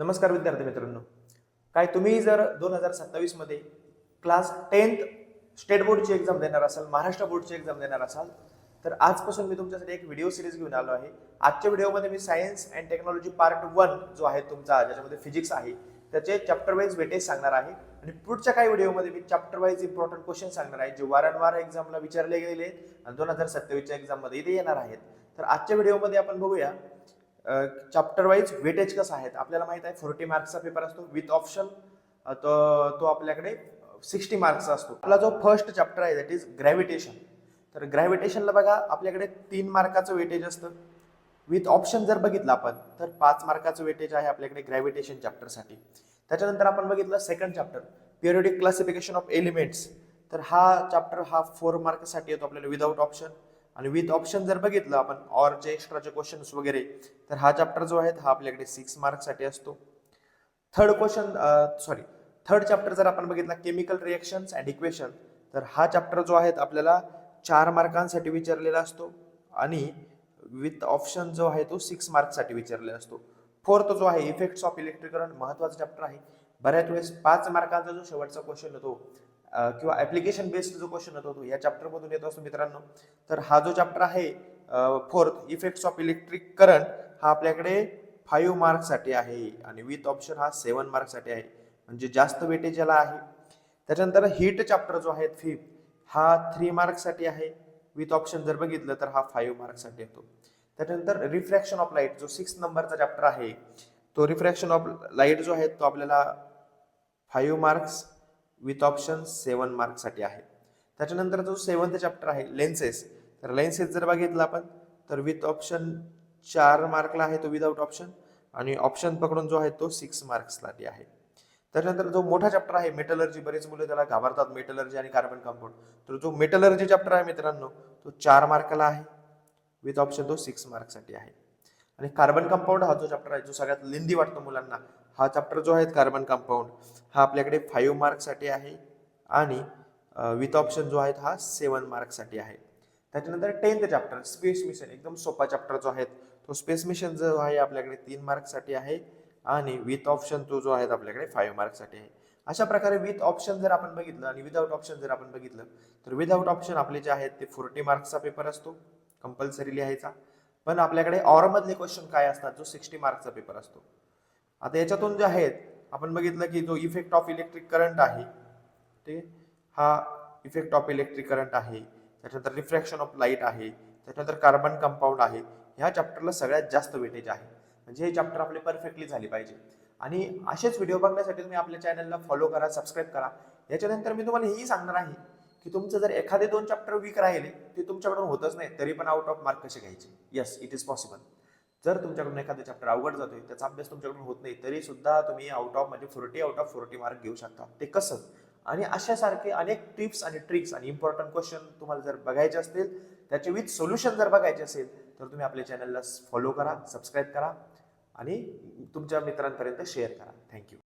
नमस्कार विद्यार्थी मित्रांनो. काय तुम्ही जर 2027 मध्ये क्लास 10th स्टेट बोर्डची एक्झाम देणार असाल, महाराष्ट्र बोर्डची एक्झाम देणार असाल, तर आजपासून मी तुमच्यासाठी एक व्हिडिओ सिरीज घेऊन आलो आहे. आजच्या व्हिडिओमध्ये मी सायन्स अँड टेक्नॉलॉजी पार्ट 1 जो आहे तुमचा, ज्याच्यामध्ये फिजिक्स आहे, त्याचे चॅप्टर वाईज वेटेज सांगणार आहे. आणि पुढच्या काही व्हिडिओमध्ये मी चॅप्टर वाईज इम्पॉर्टंट क्वेश्चन सांगणार आहे, जे वारंवार एक्झामला विचारले गेलेले आहेत आणि 2027च्या एक्झाममध्ये इथे येणार आहेत. तर आजच्या व्हिडिओमध्ये आपण बघूया चॅप्टर वाईज वेटेज कसं आहे. आपल्याला माहित आहे 40 मार्क्सचा पेपर असतो विथ ऑप्शन, तो आपल्याकडे 60 मार्क्सचा असतो. आपला जो फर्स्ट चॅप्टर आहे दॅट इज ग्रॅव्हिटेशन. तर ग्रॅव्हिटेशनला बघा आपल्याकडे 3 मार्काचं वेटेज असतं. विथ ऑप्शन जर बघितलं आपण तर 5 मार्काचं वेटेज आहे आपल्याकडे ग्रॅव्हिटेशन चॅप्टरसाठी. त्याच्यानंतर आपण बघितलं second chapter periodic classification of elements. तर हा चॅप्टर 4 मार्क्ससाठी येतो आपल्याला विदाउट ऑप्शन. आणि विथ ऑप्शन जर बघितलं आपण ऑरचे एक्स्ट्राचे क्वेश्चन्स वगैरे, तर हा चॅप्टर जो आहे हा आपल्याकडे 6 मार्क्ससाठी असतो. थर्ड चॅप्टर जर आपण बघितला केमिकल रिएक्शन्स अँड इक्वेशन, तर हा चॅप्टर जो आहे आपल्याला 4 मार्कांसाठी विचारलेला असतो आणि विथ ऑप्शन जो आहे तो 6 मार्क्ससाठी विचारलेला असतो. फोर्थ जो आहे इफेक्ट्स ऑफ इलेक्ट्रिक करंट, महत्वाचा चॅप्टर आहे. बऱ्याच वेळेस 5 मार्कांचा जो शेवटचा क्वेश्चन होतो किंवा ऍप्लिकेशन बेस्ड जो क्वेश्चन होतो तो या चॅप्टर मधून येतो असतो मित्रांनो. तर हा जो चॅप्टर आहे fourth effects of electric current, हा आपल्याकडे 5 मार्क्ससाठी आहे आणि विथ ऑप्शन हा 7 मार्क्ससाठी आहे, म्हणजे जास्त वेटेज याला आहे. त्याच्यानंतर हीट चॅप्टर जो आहे फिफ्थ, हा 3 मार्क्ससाठी आहे. विथ ऑप्शन जर बघितलं तर हा 5 मार्क्ससाठी येतो. त्याच्यानंतर रिफ्रॅक्शन ऑफ लाईट जो 6 नंबरचा चॅप्टर आहे, तो रिफ्रॅक्शन ऑफ लाईट जो आहे तो आपल्याला 5 मार्क्स विथ ऑप्शन 7 मार्क्ससाठी आहे. त्याच्यानंतर जो 7th चॅप्टर आहे लेन्सेस, तर लेन्सेस जर बघितलं आपण तर विथ ऑप्शन 4 मार्कला आहे तो विदाउट ऑप्शन, आणि ऑप्शन पकडून जो आहे तो 6 मार्क्ससाठी आहे. त्याच्यानंतर जो मोठा चॅप्टर आहे मेटलर्जी, बरेच मुलं त्याला घाबरतात मेटलर्जी आणि कार्बन कंपाऊंड, तर जो मेटलर्जी चॅप्टर आहे मित्रांनो तो 4 मार्काला आहे. विथ ऑप्शन तो 6 मार्क्ससाठी आहे. आणि कार्बन कंपाऊंड हा जो चॅप्टर आहे जो सगळ्यात लेंदी वाटतो मुलांना, हा चॅप्टर जो आहे कार्बन कंपाऊंड, हा आपल्याकडे 5 मार्क्ससाठी आहे आणि विथ ऑप्शन जो आहे हा 7 मार्क्ससाठी आहे. त्याच्यानंतर 10th चॅप्टर स्पेस मिशन, एकदम सोपा चॅप्टर जो आहे तो स्पेस मिशन जो आहे आपल्याकडे 3 मार्क्ससाठी आहे आणि विथ ऑप्शन तो जो आहे आपल्याकडे 5 मार्क्ससाठी आहे. अशा प्रकारे विथ ऑप्शन जर आपण बघितलं आणि विदाउट ऑप्शन जर आपण बघितलं, तर विदाउट ऑप्शन आपले जे आहेत ते 40 मार्क्सचा पेपर असतो, कंपल्सरी लिहायचा. पण आपल्याकडे ऑर मधले क्वेश्चन काय असतात, जो 60 मार्क्सचा पेपर असतो. आता याच्यातून जे आहेत आपण बघितलं की जो इफेक्ट ऑफ इलेक्ट्रिक करंट आहे, ठीक, हा इफेक्ट ऑफ इलेक्ट्रिक करंट आहे. त्याच्यानंतर रिफ्रॅक्शन ऑफ लाईट आहे. त्याच्यानंतर कार्बन कंपाऊंड आहे. ह्या चॅप्टरला सगळ्यात जास्त वेटेज आहे, म्हणजे हे चॅप्टर आपले परफेक्टली झाले पाहिजे. आणि असेच व्हिडिओ बघण्यासाठी तुम्ही आपल्या चॅनलला फॉलो करा, सबस्क्राईब करा. याच्यानंतर मी तुम्हाला हेही सांगणार आहे की तुमचं जर एखादे 2 चॅप्टर वीक राहिले, ते तुमच्याकडून होतच नाही, तरी पण आउट ऑफ मार्क कसे घ्यायचे. Yes, it is possible. जर तुमच्याकडून एखादा चॅप्टर अवघड जातोय, त्याचा अभ्यास तुमच्याकडून होत नाही, तरी सुद्धा तुम्ही आउट ऑफ म्हणजे 40 आउट ऑफ 40 मार्क घेऊ शकता. ते कसं, आणि अशासारखे अनेक टिप्स आणि ट्रिक्स आणि इम्पॉर्टंट क्वेश्चन तुम्हाला जर बघायचे असतील, त्याचे विथ सोल्युशन जर बघायचे असेल, तर तुम्ही आपल्या चॅनलला फॉलो करा, सबस्क्राईब करा आणि तुमच्या मित्रांपर्यंत शेअर करा. थँक्यू.